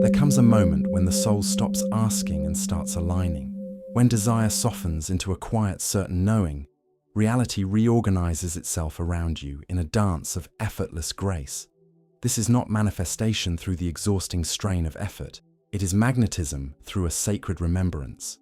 There comes a moment when the soul stops asking and starts aligning. When desire softens into a quiet, certain knowing, reality reorganizes itself around you in a dance of effortless grace. This is not manifestation through the exhausting strain of effort. It is magnetism through a sacred remembrance.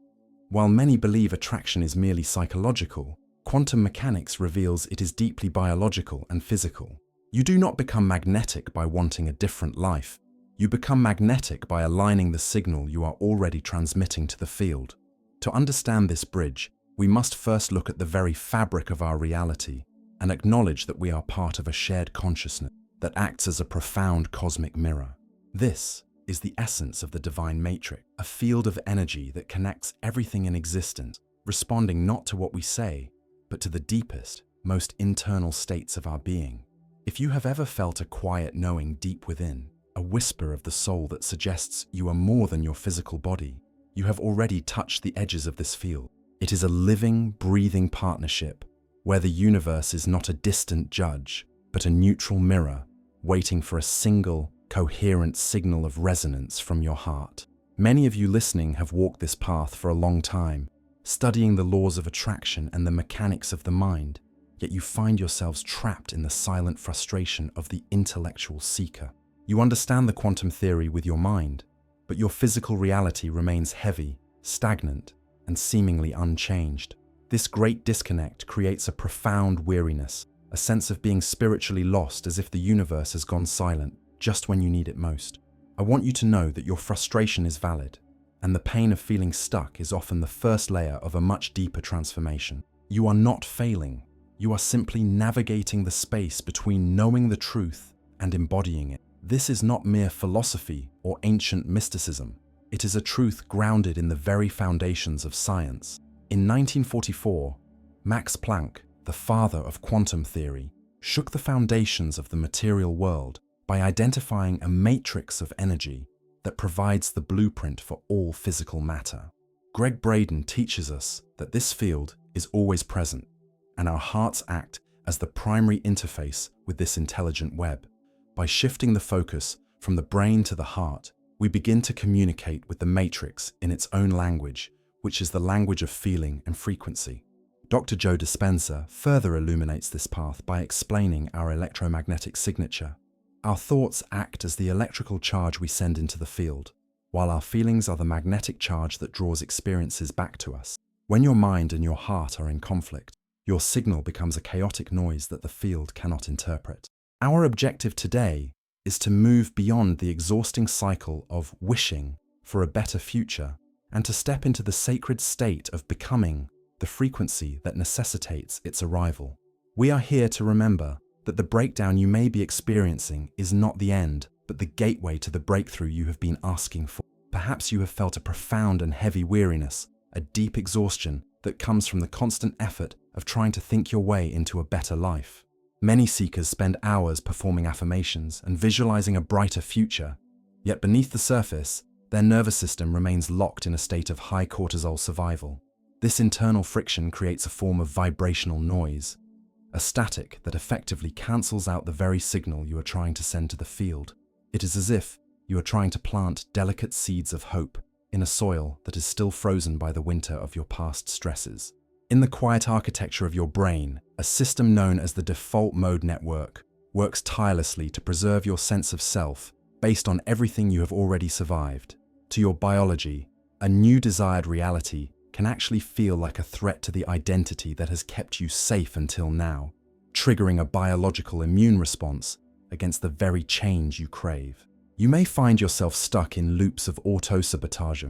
While many believe attraction is merely psychological, quantum mechanics reveals it is deeply biological and physical. You do not become magnetic by wanting a different life. You become magnetic by aligning the signal you are already transmitting to the field. To understand this bridge, we must first look at the very fabric of our reality and acknowledge that we are part of a shared consciousness that acts as a profound cosmic mirror. This is the essence of the divine matrix, a field of energy that connects everything in existence, responding not to what we say, but to the deepest, most internal states of our being. If you have ever felt a quiet knowing deep within, a whisper of the soul that suggests you are more than your physical body, you have already touched the edges of this field. It is a living, breathing partnership where the universe is not a distant judge, but a neutral mirror waiting for a single, coherent signal of resonance from your heart. Many of you listening have walked this path for a long time, studying the laws of attraction and the mechanics of the mind, yet you find yourselves trapped in the silent frustration of the intellectual seeker. You understand the quantum theory with your mind, but your physical reality remains heavy, stagnant, and seemingly unchanged. This great disconnect creates a profound weariness, a sense of being spiritually lost, as if the universe has gone silent just when you need it most. I want you to know that your frustration is valid, and the pain of feeling stuck is often the first layer of a much deeper transformation. You are not failing. You are simply navigating the space between knowing the truth and embodying it. This is not mere philosophy or ancient mysticism. It is a truth grounded in the very foundations of science. In 1944, Max Planck, the father of quantum theory, shook the foundations of the material world by identifying a matrix of energy that provides the blueprint for all physical matter. Gregg Braden teaches us that this field is always present, and our hearts act as the primary interface with this intelligent web. By shifting the focus from the brain to the heart, we begin to communicate with the matrix in its own language, which is the language of feeling and frequency. Dr. Joe Dispenza further illuminates this path by explaining our electromagnetic signature. Our thoughts act as the electrical charge we send into the field, while our feelings are the magnetic charge that draws experiences back to us. When your mind and your heart are in conflict, your signal becomes a chaotic noise that the field cannot interpret. Our objective today is to move beyond the exhausting cycle of wishing for a better future and to step into the sacred state of becoming the frequency that necessitates its arrival. We are here to remember that the breakdown you may be experiencing is not the end, but the gateway to the breakthrough you have been asking for. Perhaps you have felt a profound and heavy weariness, a deep exhaustion that comes from the constant effort of trying to think your way into a better life. Many seekers spend hours performing affirmations and visualizing a brighter future, yet beneath the surface, their nervous system remains locked in a state of high cortisol survival. This internal friction creates a form of vibrational noise, a static that effectively cancels out the very signal you are trying to send to the field. It is as if you are trying to plant delicate seeds of hope in a soil that is still frozen by the winter of your past stresses. In the quiet architecture of your brain, a system known as the default mode network works tirelessly to preserve your sense of self based on everything you have already survived. To your biology, a new desired reality can actually feel like a threat to the identity that has kept you safe until now, triggering a biological immune response against the very change you crave. You may find yourself stuck in loops of auto-sabotage,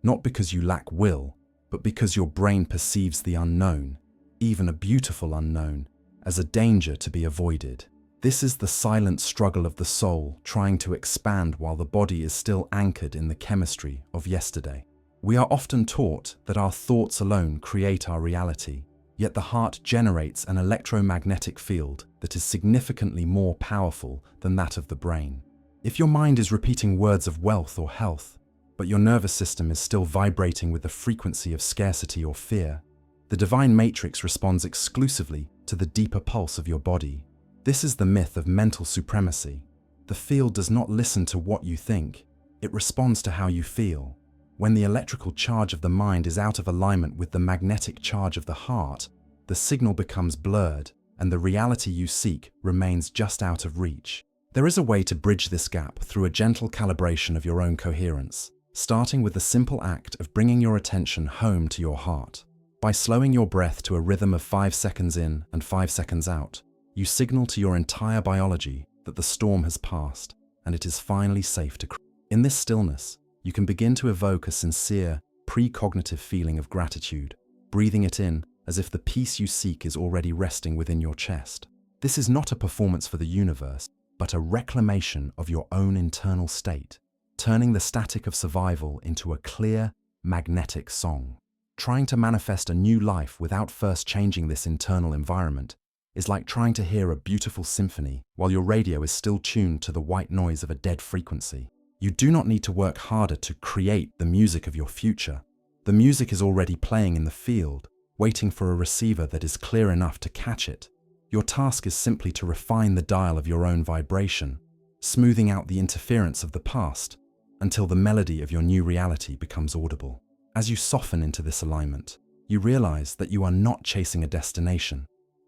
not because you lack will, but because your brain perceives the unknown, even a beautiful unknown, as a danger to be avoided. This is the silent struggle of the soul trying to expand while the body is still anchored in the chemistry of yesterday. We are often taught that our thoughts alone create our reality, yet the heart generates an electromagnetic field that is significantly more powerful than that of the brain. If your mind is repeating words of wealth or health, but your nervous system is still vibrating with the frequency of scarcity or fear, the divine matrix responds exclusively to the deeper pulse of your body. This is the myth of mental supremacy. The field does not listen to what you think, It responds to how you feel. When the electrical charge of the mind is out of alignment with the magnetic charge of the heart, the signal becomes blurred, and the reality you seek remains just out of reach. There is a way to bridge this gap through a gentle calibration of your own coherence, starting with the simple act of bringing your attention home to your heart. By slowing your breath to a rhythm of 5 seconds in and 5 seconds out, you signal to your entire biology that the storm has passed and it is finally safe to cruise. In this stillness, you can begin to evoke a sincere, precognitive feeling of gratitude, breathing it in as if the peace you seek is already resting within your chest. This is not a performance for the universe, but a reclamation of your own internal state, turning the static of survival into a clear, magnetic song. Trying to manifest a new life without first changing this internal environment is like trying to hear a beautiful symphony while your radio is still tuned to the white noise of a dead frequency. You do not need to work harder to create the music of your future. The music is already playing in the field, waiting for a receiver that is clear enough to catch it. Your task is simply to refine the dial of your own vibration, smoothing out the interference of the past until the melody of your new reality becomes audible. As you soften into this alignment, you realize that you are not chasing a destination,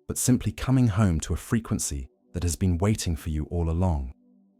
but simply coming home to a frequency that has been waiting for you all along.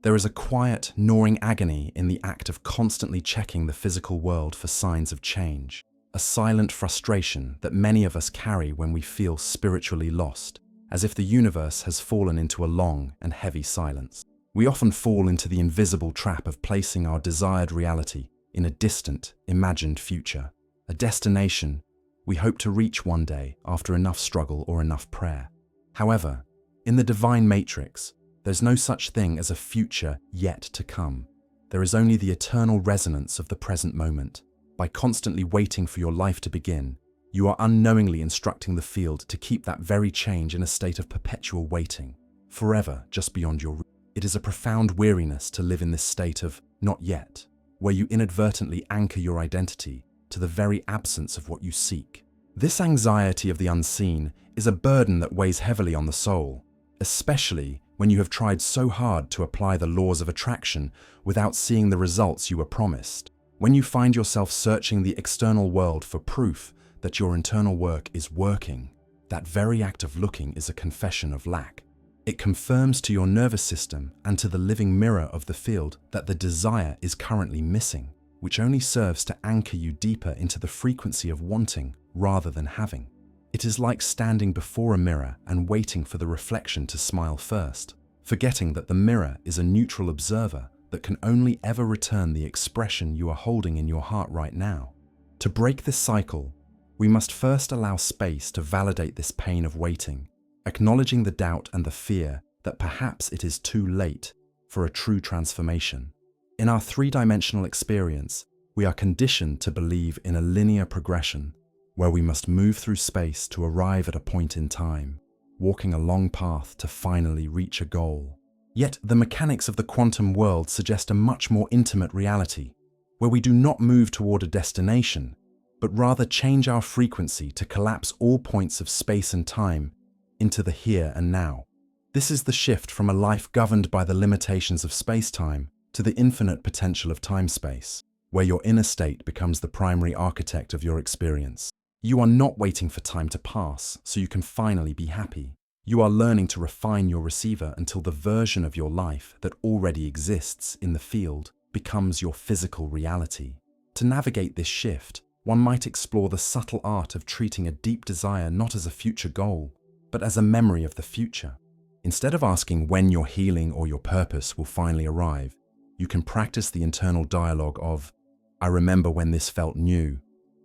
There is a quiet, gnawing agony in the act of constantly checking the physical world for signs of change, a silent frustration that many of us carry when we feel spiritually lost, as if the universe has fallen into a long and heavy silence. We often fall into the invisible trap of placing our desired reality in a distant, imagined future, a destination we hope to reach one day after enough struggle or enough prayer. However, in the divine matrix, there's no such thing as a future yet to come. There is only the eternal resonance of the present moment. By constantly waiting for your life to begin, you are unknowingly instructing the field to keep that very change in a state of perpetual waiting, forever just beyond your reach. It is a profound weariness to live in this state of not yet, where you inadvertently anchor your identity to the very absence of what you seek. This anxiety of the unseen is a burden that weighs heavily on the soul, especially when you have tried so hard to apply the laws of attraction without seeing the results you were promised. When you find yourself searching the external world for proof that your internal work is working, that very act of looking is a confession of lack. It confirms to your nervous system and to the living mirror of the field that the desire is currently missing, which only serves to anchor you deeper into the frequency of wanting rather than having. It is like standing before a mirror and waiting for the reflection to smile first, forgetting that the mirror is a neutral observer that can only ever return the expression you are holding in your heart right now. To break this cycle, we must first allow space to validate this pain of waiting, acknowledging the doubt and the fear that perhaps it is too late for a true transformation. In our three-dimensional experience, we are conditioned to believe in a linear progression, where we must move through space to arrive at a point in time, walking a long path to finally reach a goal. Yet the mechanics of the quantum world suggest a much more intimate reality, where we do not move toward a destination, but rather change our frequency to collapse all points of space and time into the here and now. This is the shift from a life governed by the limitations of space-time to the infinite potential of time-space, where your inner state becomes the primary architect of your experience. You are not waiting for time to pass so you can finally be happy. You are learning to refine your receiver until the version of your life that already exists in the field becomes your physical reality. To navigate this shift, one might explore the subtle art of treating a deep desire not as a future goal, but as a memory of the future. Instead of asking when your healing or your purpose will finally arrive, you can practice the internal dialogue of, "I remember when this felt new,"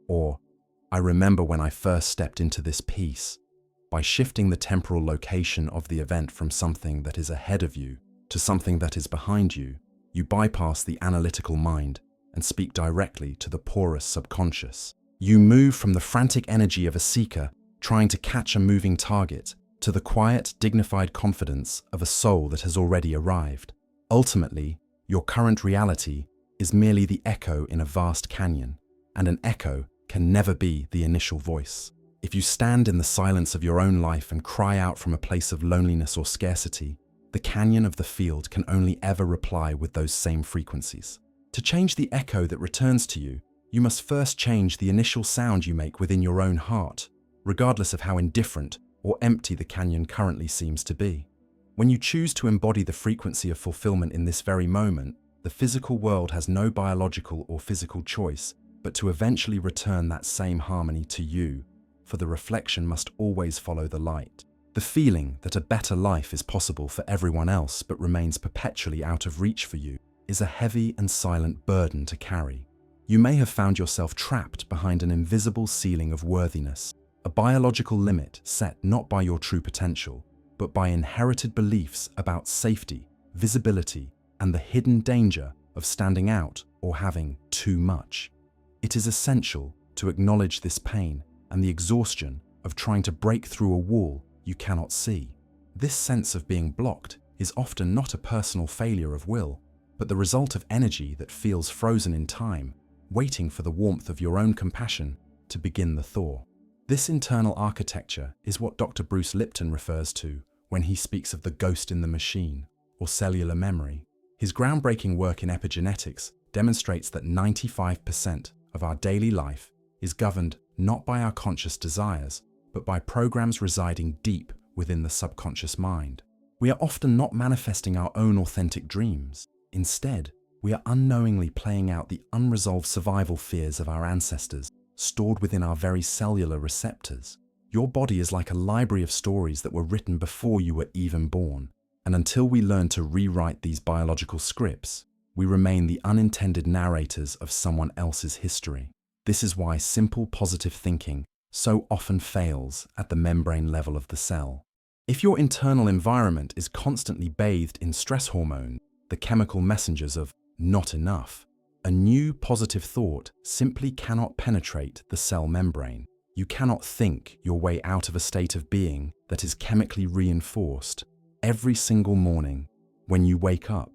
or "I remember when I first stepped into this peace." By shifting the temporal location of the event from something that is ahead of you to something that is behind you, you bypass the analytical mind and speak directly to the porous subconscious. You move from the frantic energy of a seeker trying to catch a moving target to the quiet, dignified confidence of a soul that has already arrived. Ultimately, your current reality is merely the echo in a vast canyon, and an echo can never be the initial voice. If you stand in the silence of your own life and cry out from a place of loneliness or scarcity, the canyon of the field can only ever reply with those same frequencies. To change the echo that returns to you, you must first change the initial sound you make within your own heart, regardless of how indifferent or empty the canyon currently seems to be. When you choose to embody the frequency of fulfillment in this very moment, the physical world has no biological or physical choice but to eventually return that same harmony to you, for the reflection must always follow the light. The feeling that a better life is possible for everyone else but remains perpetually out of reach for you is a heavy and silent burden to carry. You may have found yourself trapped behind an invisible ceiling of worthiness, a biological limit set not by your true potential, but by inherited beliefs about safety, visibility, and the hidden danger of standing out or having too much. It is essential to acknowledge this pain and the exhaustion of trying to break through a wall you cannot see. This sense of being blocked is often not a personal failure of will, but the result of energy that feels frozen in time, waiting for the warmth of your own compassion to begin the thaw. This internal architecture is what Dr. Bruce Lipton refers to when he speaks of the ghost in the machine, or cellular memory. His groundbreaking work in epigenetics demonstrates that 95% of our daily life is governed not by our conscious desires, but by programs residing deep within the subconscious mind. We are often not manifesting our own authentic dreams. Instead, we are unknowingly playing out the unresolved survival fears of our ancestors, stored within our very cellular receptors. Your body is like a library of stories that were written before you were even born, and until we learn to rewrite these biological scripts, we remain the unintended narrators of someone else's history. This is why simple positive thinking so often fails at the membrane level of the cell. If your internal environment is constantly bathed in stress hormones, the chemical messengers of not enough, a new positive thought simply cannot penetrate the cell membrane. You cannot think your way out of a state of being that is chemically reinforced every single morning when you wake up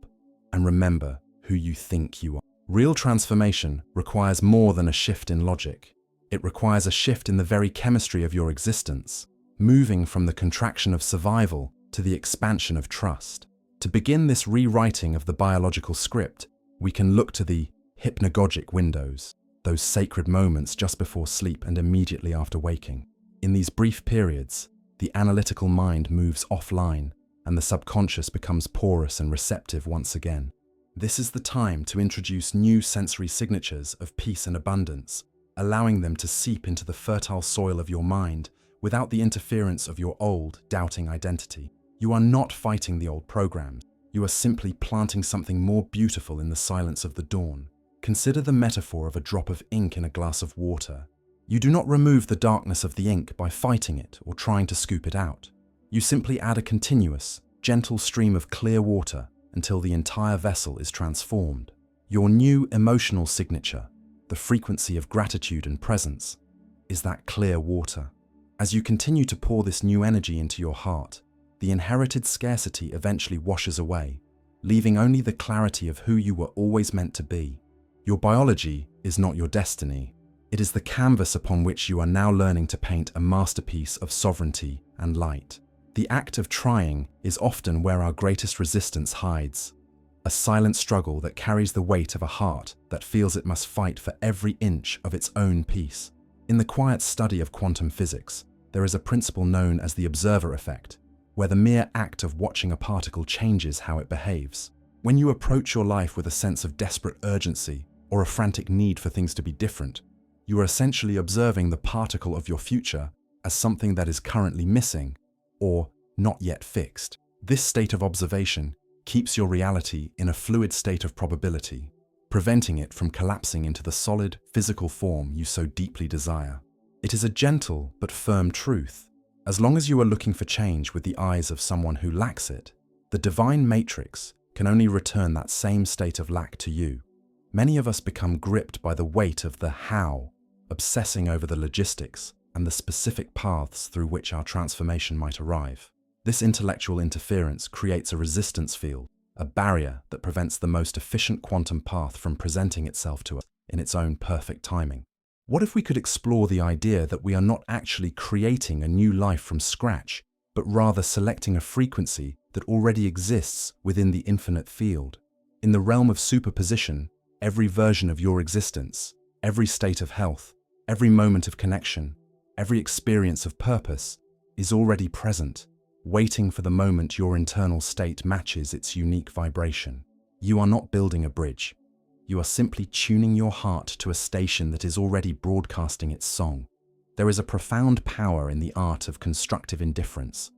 and remember who you think you are. Real transformation requires more than a shift in logic. It requires a shift in the very chemistry of your existence, moving from the contraction of survival to the expansion of trust. To begin this rewriting of the biological script, we can look to the hypnagogic windows, those sacred moments just before sleep and immediately after waking. In these brief periods, the analytical mind moves offline and the subconscious becomes porous and receptive once again. This is the time to introduce new sensory signatures of peace and abundance, allowing them to seep into the fertile soil of your mind without the interference of your old, doubting identity. You are not fighting the old programs. You are simply planting something more beautiful in the silence of the dawn. Consider the metaphor of a drop of ink in a glass of water. You do not remove the darkness of the ink by fighting it or trying to scoop it out. You simply add a continuous, gentle stream of clear water until the entire vessel is transformed. Your new emotional signature, the frequency of gratitude and presence, is that clear water. As you continue to pour this new energy into your heart, the inherited scarcity eventually washes away, leaving only the clarity of who you were always meant to be. Your biology is not your destiny. It is the canvas upon which you are now learning to paint a masterpiece of sovereignty and light. The act of trying is often where our greatest resistance hides, a silent struggle that carries the weight of a heart that feels it must fight for every inch of its own peace. In the quiet study of quantum physics, there is a principle known as the observer effect, where the mere act of watching a particle changes how it behaves. When you approach your life with a sense of desperate urgency or a frantic need for things to be different, you are essentially observing the particle of your future as something that is currently missing or not yet fixed. This state of observation keeps your reality in a fluid state of probability, preventing it from collapsing into the solid, physical form you so deeply desire. It is a gentle but firm truth. As long as you are looking for change with the eyes of someone who lacks it, the divine matrix can only return that same state of lack to you. Many of us become gripped by the weight of the how, obsessing over the logistics and the specific paths through which our transformation might arrive. This intellectual interference creates a resistance field, a barrier that prevents the most efficient quantum path from presenting itself to us in its own perfect timing. What if we could explore the idea that we are not actually creating a new life from scratch, but rather selecting a frequency that already exists within the infinite field? In the realm of superposition, Every version of your existence, every state of health, every moment of connection, every experience of purpose is already present, waiting for the moment your internal state matches its unique vibration. You are not building a bridge. You are simply tuning your heart to a station that is already broadcasting its song. There is a profound power in the art of constructive indifference,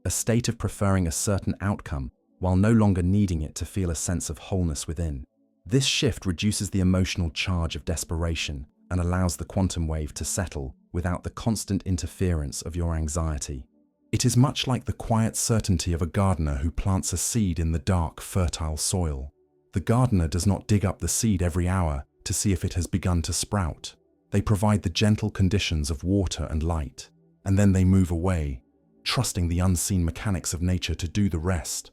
a state of preferring a certain outcome while no longer needing it to feel a sense of wholeness within. This shift reduces the emotional charge of desperation and allows the quantum wave to settle without the constant interference of your anxiety. It is much like the quiet certainty of a gardener who plants a seed in the dark, fertile soil. The gardener does not dig up the seed every hour to see if it has begun to sprout. They provide the gentle conditions of water and light, and then they move away, trusting the unseen mechanics of nature to do the rest.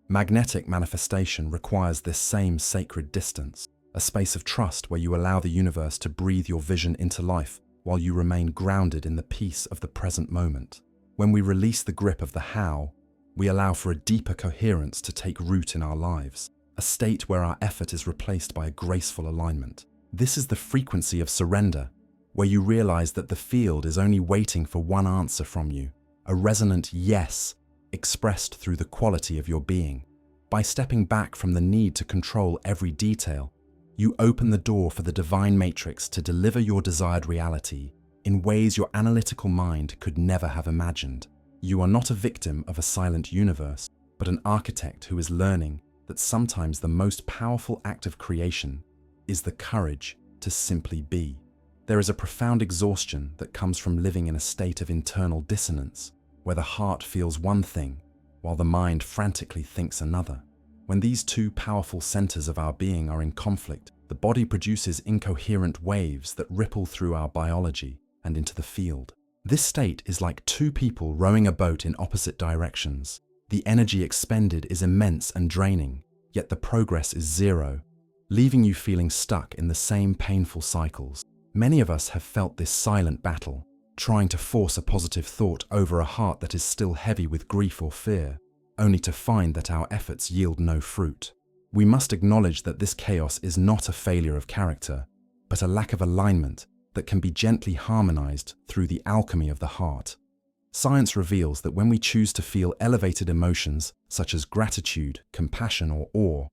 Magnetic manifestation requires this same sacred distance, a space of trust where you allow the universe to breathe your vision into life while you remain grounded in the peace of the present moment. When we release the grip of the how, we allow for a deeper coherence to take root in our lives, a state where our effort is replaced by a graceful alignment. This is the frequency of surrender, where you realize that the field is only waiting for one answer from you, a resonant yes expressed through the quality of your being. By stepping back from the need to control every detail, you open the door for the divine matrix to deliver your desired reality in ways your analytical mind could never have imagined. You are not a victim of a silent universe, but an architect who is learning that sometimes the most powerful act of creation is the courage to simply be. There is a profound exhaustion that comes from living in a state of internal dissonance, where the heart feels one thing while the mind frantically thinks another. When these two powerful centers of our being are in conflict, the body produces incoherent waves that ripple through our biology and into the field. This state is like two people rowing a boat in opposite directions. The energy expended is immense and draining, yet the progress is zero, leaving you feeling stuck in the same painful cycles. Many of us have felt this silent battle, trying to force a positive thought over a heart that is still heavy with grief or fear, only to find that our efforts yield no fruit. We must acknowledge that this chaos is not a failure of character, but a lack of alignment that can be gently harmonized through the alchemy of the heart. Science reveals that when we choose to feel elevated emotions such as gratitude, compassion, or awe,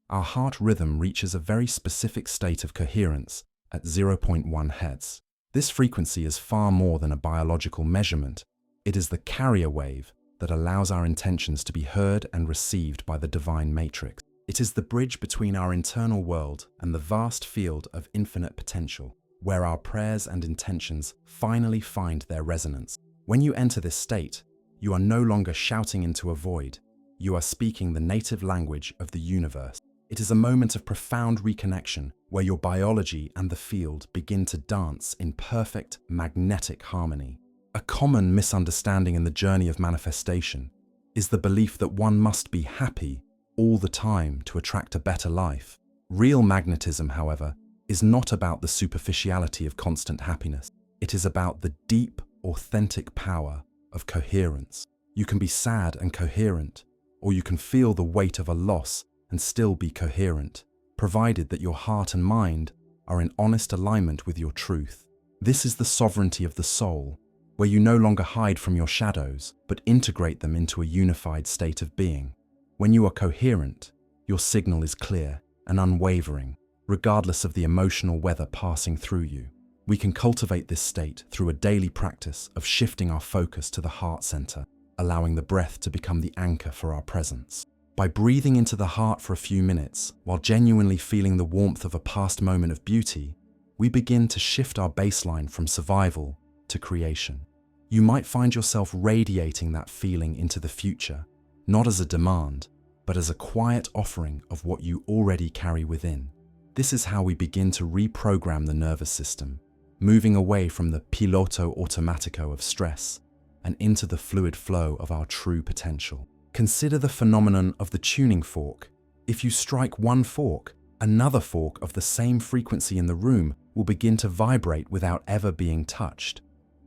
our heart rhythm reaches a very specific state of coherence at 0.1 Hz. This frequency is far more than a biological measurement. It is the carrier wave that allows our intentions to be heard and received by the divine matrix. It is the bridge between our internal world and the vast field of infinite potential, where our prayers and intentions finally find their resonance. When you enter this state, you are no longer shouting into a void. You are speaking the native language of the universe. It is a moment of profound reconnection where your biology and the field begin to dance in perfect magnetic harmony. A common misunderstanding in the journey of manifestation is the belief that one must be happy all the time to attract a better life. Real magnetism, however, is not about the superficiality of constant happiness. It is about the deep, authentic power of coherence. You can be sad and coherent, or you can feel the weight of a loss and still be coherent, provided that your heart and mind are in honest alignment with your truth. This is the sovereignty of the soul, where you no longer hide from your shadows, but integrate them into a unified state of being. When you are coherent, your signal is clear and unwavering, regardless of the emotional weather passing through you. We can cultivate this state through a daily practice of shifting our focus to the heart center, allowing the breath to become the anchor for our presence. By breathing into the heart for a few minutes, while genuinely feeling the warmth of a past moment of beauty, we begin to shift our baseline from survival to creation. You might find yourself radiating that feeling into the future, not as a demand, but as a quiet offering of what you already carry within. This is how we begin to reprogram the nervous system, moving away from the piloto automatico of stress and into the fluid flow of our true potential. Consider the phenomenon of the tuning fork. If you strike one fork, another fork of the same frequency in the room will begin to vibrate without ever being touched.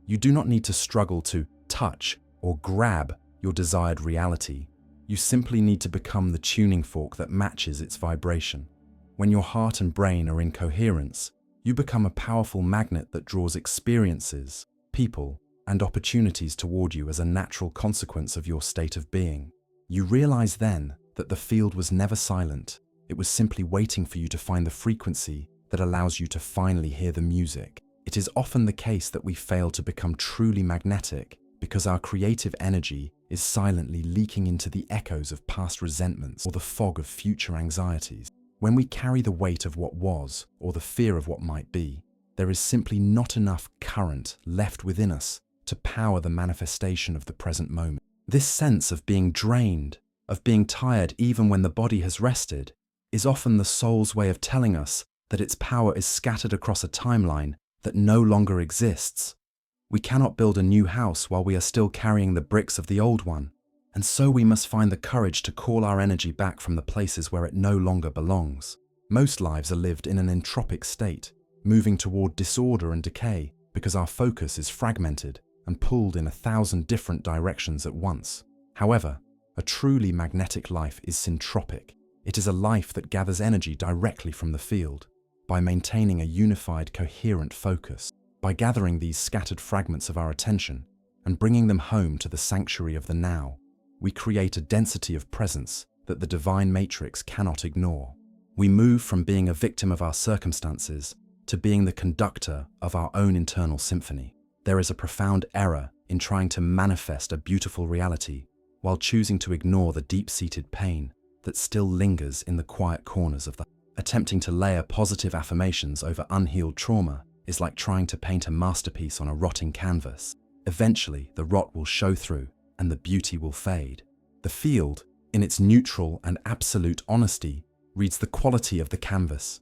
You do not need to struggle to touch or grab your desired reality. You simply need to become the tuning fork that matches its vibration. When your heart and brain are in coherence, you become a powerful magnet that draws experiences, people, and opportunities toward you as a natural consequence of your state of being. You realize then that the field was never silent. It was simply waiting for you to find the frequency that allows you to finally hear the music. It is often the case that we fail to become truly magnetic because our creative energy is silently leaking into the echoes of past resentments or the fog of future anxieties. When we carry the weight of what was or the fear of what might be, there is simply not enough current left within us to power the manifestation of the present moment. This sense of being drained, of being tired even when the body has rested, is often the soul's way of telling us that its power is scattered across a timeline that no longer exists. We cannot build a new house while we are still carrying the bricks of the old one, and so we must find the courage to call our energy back from the places where it no longer belongs. Most lives are lived in an entropic state, moving toward disorder and decay because our focus is fragmented and pulled in 1,000 different directions at once. However, a truly magnetic life is syntropic. It is a life that gathers energy directly from the field by maintaining a unified, coherent focus. By gathering these scattered fragments of our attention and bringing them home to the sanctuary of the now, we create a density of presence that the divine matrix cannot ignore. We move from being a victim of our circumstances to being the conductor of our own internal symphony. There is a profound error in trying to manifest a beautiful reality while choosing to ignore the deep-seated pain that still lingers in the quiet corners of the heart. Attempting to layer positive affirmations over unhealed trauma is like trying to paint a masterpiece on a rotting canvas. Eventually, the rot will show through and the beauty will fade. The field, in its neutral and absolute honesty, reads the quality of the canvas,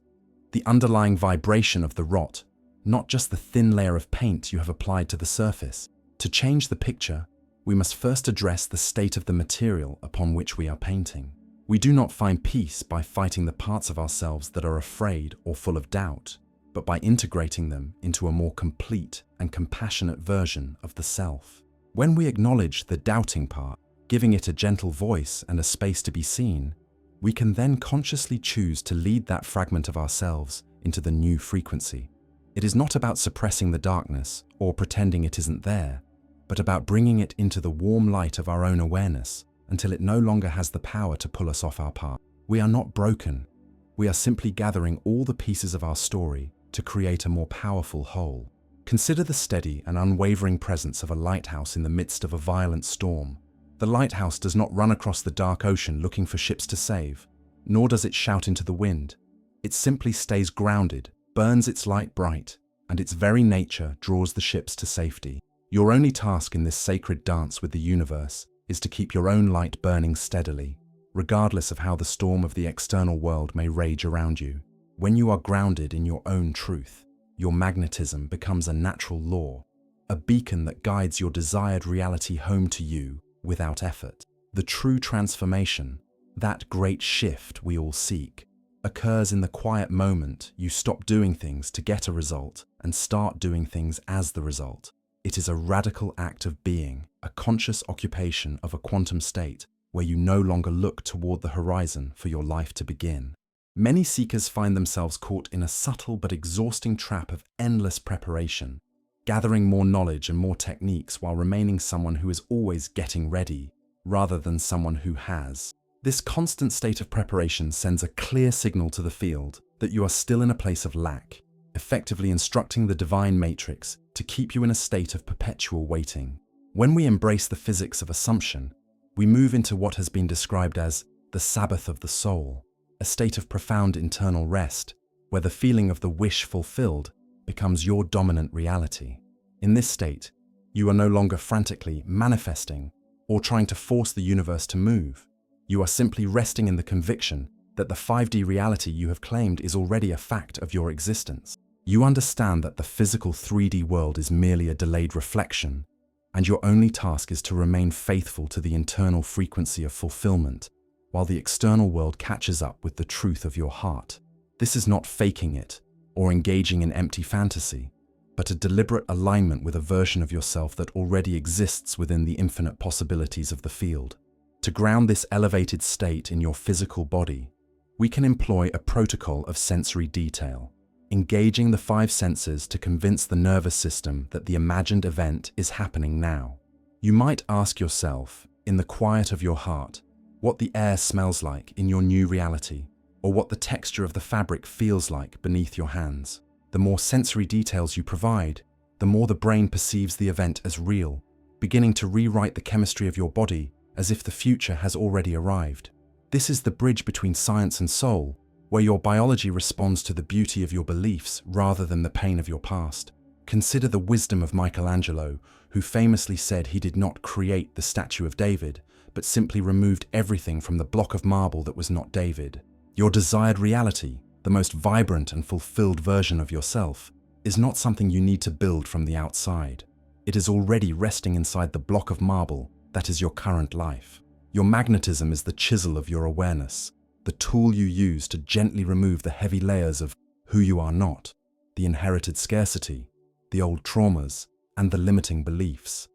the underlying vibration of the rot, not just the thin layer of paint you have applied to the surface. To change the picture, we must first address the state of the material upon which we are painting. We do not find peace by fighting the parts of ourselves that are afraid or full of doubt, but by integrating them into a more complete and compassionate version of the self. When we acknowledge the doubting part, giving it a gentle voice and a space to be seen, we can then consciously choose to lead that fragment of ourselves into the new frequency. It is not about suppressing the darkness or pretending it isn't there, but about bringing it into the warm light of our own awareness until it no longer has the power to pull us off our path. We are not broken. We are simply gathering all the pieces of our story to create a more powerful whole. Consider the steady and unwavering presence of a lighthouse in the midst of a violent storm. The lighthouse does not run across the dark ocean looking for ships to save, nor does it shout into the wind. It simply stays grounded, burns its light bright, and its very nature draws the ships to safety. Your only task in this sacred dance with the universe is to keep your own light burning steadily, regardless of how the storm of the external world may rage around you. When you are grounded in your own truth, your magnetism becomes a natural law, a beacon that guides your desired reality home to you without effort. The true transformation, that great shift we all seek, occurs in the quiet moment you stop doing things to get a result and start doing things as the result. It is a radical act of being, a conscious occupation of a quantum state where you no longer look toward the horizon for your life to begin. Many seekers find themselves caught in a subtle but exhausting trap of endless preparation, gathering more knowledge and more techniques while remaining someone who is always getting ready, rather than someone who has. This constant state of preparation sends a clear signal to the field that you are still in a place of lack, effectively instructing the divine matrix to keep you in a state of perpetual waiting. When we embrace the physics of assumption, we move into what has been described as the Sabbath of the soul, a state of profound internal rest, where the feeling of the wish fulfilled becomes your dominant reality. In this state, you are no longer frantically manifesting or trying to force the universe to move. You are simply resting in the conviction that the 5D reality you have claimed is already a fact of your existence. You understand that the physical 3D world is merely a delayed reflection, and your only task is to remain faithful to the internal frequency of fulfillment, while the external world catches up with the truth of your heart. This is not faking it or engaging in empty fantasy, but a deliberate alignment with a version of yourself that already exists within the infinite possibilities of the field. To ground this elevated state in your physical body, we can employ a protocol of sensory detail, engaging the five senses to convince the nervous system that the imagined event is happening now. You might ask yourself, in the quiet of your heart, what the air smells like in your new reality, or what the texture of the fabric feels like beneath your hands. The more sensory details you provide, the more the brain perceives the event as real, beginning to rewrite the chemistry of your body as if the future has already arrived. This is the bridge between science and soul, where your biology responds to the beauty of your beliefs rather than the pain of your past. Consider the wisdom of Michelangelo, who famously said he did not create the statue of David, but simply removed everything from the block of marble that was not David. Your desired reality, the most vibrant and fulfilled version of yourself, is not something you need to build from the outside. It is already resting inside the block of marble that is your current life. Your magnetism is the chisel of your awareness, the tool you use to gently remove the heavy layers of who you are not, the inherited scarcity, the old traumas, and the limiting beliefs.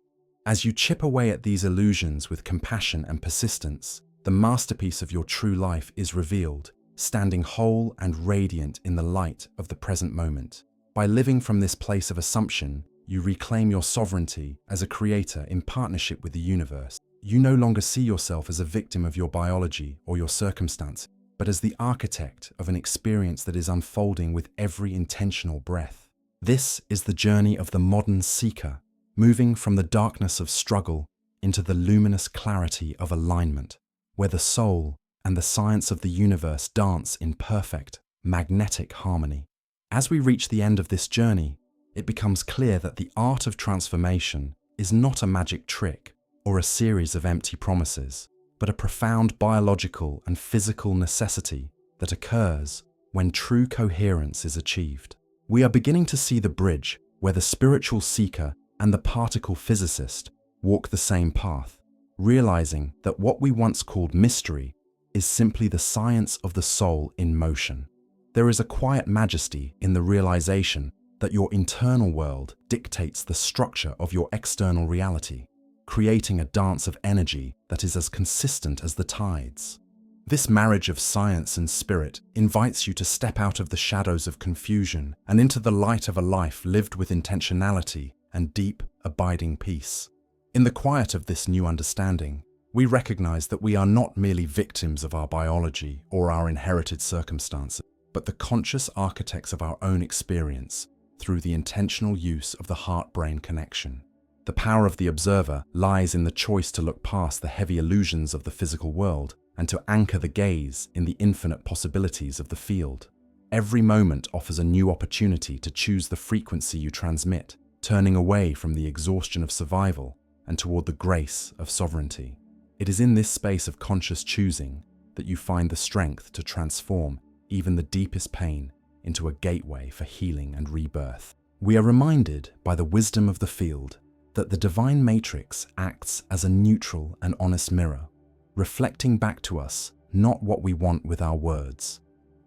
As you chip away at these illusions with compassion and persistence, the masterpiece of your true life is revealed, standing whole and radiant in the light of the present moment. By living from this place of assumption, you reclaim your sovereignty as a creator in partnership with the universe. You no longer see yourself as a victim of your biology or your circumstance, but as the architect of an experience that is unfolding with every intentional breath. This is the journey of the modern seeker, moving from the darkness of struggle into the luminous clarity of alignment, where the soul and the science of the universe dance in perfect, magnetic harmony. As we reach the end of this journey, it becomes clear that the art of transformation is not a magic trick or a series of empty promises, but a profound biological and physical necessity that occurs when true coherence is achieved. We are beginning to see the bridge where the spiritual seeker and the particle physicist walk the same path, realizing that what we once called mystery is simply the science of the soul in motion. There is a quiet majesty in the realization that your internal world dictates the structure of your external reality, creating a dance of energy that is as consistent as the tides. This marriage of science and spirit invites you to step out of the shadows of confusion and into the light of a life lived with intentionality and deep, abiding peace. In the quiet of this new understanding, we recognize that we are not merely victims of our biology or our inherited circumstances, but the conscious architects of our own experience through the intentional use of the heart-brain connection. The power of the observer lies in the choice to look past the heavy illusions of the physical world and to anchor the gaze in the infinite possibilities of the field. Every moment offers a new opportunity to choose the frequency you transmit, turning away from the exhaustion of survival and toward the grace of sovereignty. It is in this space of conscious choosing that you find the strength to transform even the deepest pain into a gateway for healing and rebirth. We are reminded by the wisdom of the field that the divine matrix acts as a neutral and honest mirror, reflecting back to us not what we want with our words,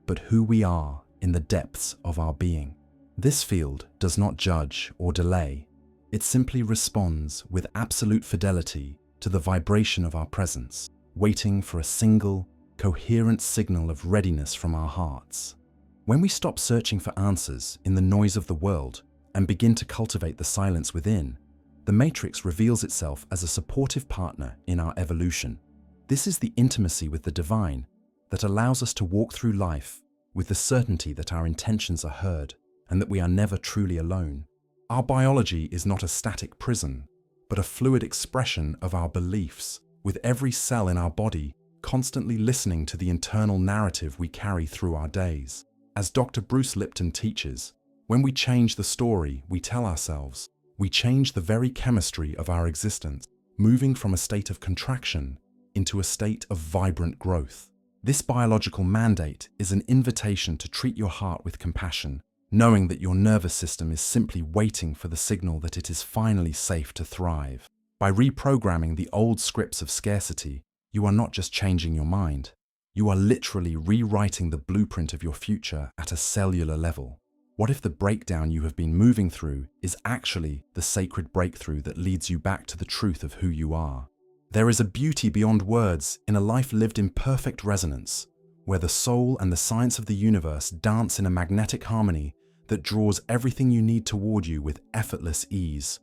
but who we are in the depths of our being. This field does not judge or delay. It simply responds with absolute fidelity to the vibration of our presence, waiting for a single, coherent signal of readiness from our hearts. When we stop searching for answers in the noise of the world and begin to cultivate the silence within, the matrix reveals itself as a supportive partner in our evolution. This is the intimacy with the divine that allows us to walk through life with the certainty that our intentions are heard and that we are never truly alone. Our biology is not a static prison, but a fluid expression of our beliefs, with every cell in our body constantly listening to the internal narrative we carry through our days. As Dr. Bruce Lipton teaches, when we change the story we tell ourselves, we change the very chemistry of our existence, moving from a state of contraction into a state of vibrant growth. This biological mandate is an invitation to treat your heart with compassion, knowing that your nervous system is simply waiting for the signal that it is finally safe to thrive. By reprogramming the old scripts of scarcity, you are not just changing your mind, you are literally rewriting the blueprint of your future at a cellular level. What if the breakdown you have been moving through is actually the sacred breakthrough that leads you back to the truth of who you are? There is a beauty beyond words in a life lived in perfect resonance, where the soul and the science of the universe dance in a magnetic harmony that draws everything you need toward you with effortless ease.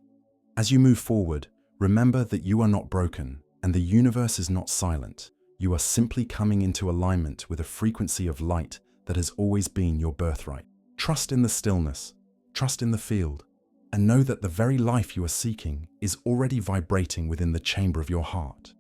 As you move forward, remember that you are not broken and the universe is not silent. You are simply coming into alignment with a frequency of light that has always been your birthright. Trust in the stillness, trust in the field, and know that the very life you are seeking is already vibrating within the chamber of your heart.